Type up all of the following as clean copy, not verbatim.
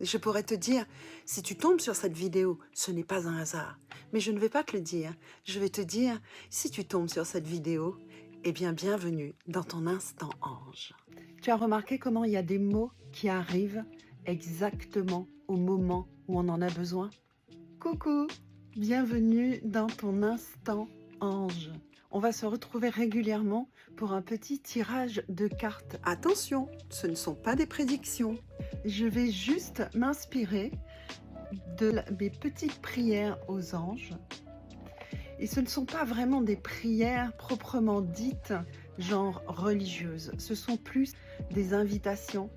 Je pourrais te dire, si tu tombes sur cette vidéo, ce n'est pas un hasard. Mais je ne vais pas te le dire. Je vais te dire, si tu tombes sur cette vidéo, eh bien, bienvenue dans ton instant ange. Tu as remarqué comment il y a des mots qui arrivent exactement au moment où on en a besoin? Coucou, bienvenue dans ton instant ange. On va se retrouver régulièrement pour un petit tirage de cartes. Attention, ce ne sont pas des prédictions. Je vais juste m'inspirer de mes petites prières aux anges. Et ce ne sont pas vraiment des prières proprement dites, genre religieuses. Ce sont plus des invitations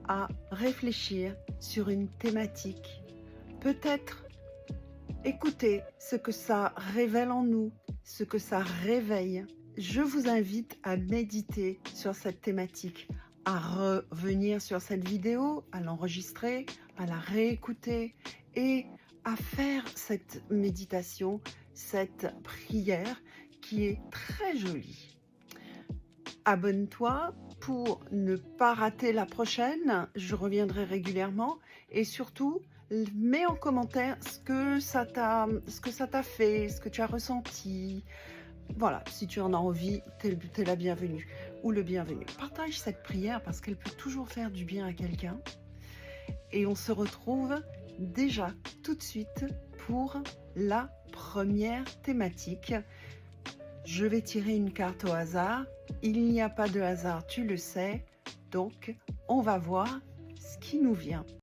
à réfléchir sur une thématique. Peut-être écoutez ce que ça révèle en nous, ce que ça réveille. Je vous invite à méditer sur cette thématique, à revenir sur cette vidéo, à l'enregistrer, à la réécouter et à faire cette méditation, cette prière qui est très jolie. Abonne-toi pour ne pas rater la prochaine, je reviendrai régulièrement et surtout, mets en commentaire ce que ça t'a fait, ce que tu as ressenti. Voilà, si tu en as envie, t'es la bienvenue ou le bienvenu. Partage cette prière parce qu'elle peut toujours faire du bien à quelqu'un. Et on se retrouve déjà tout de suite pour la première thématique. Je vais tirer une carte au hasard. Il n'y a pas de hasard, tu le sais. Donc, on va voir ce qui nous vient.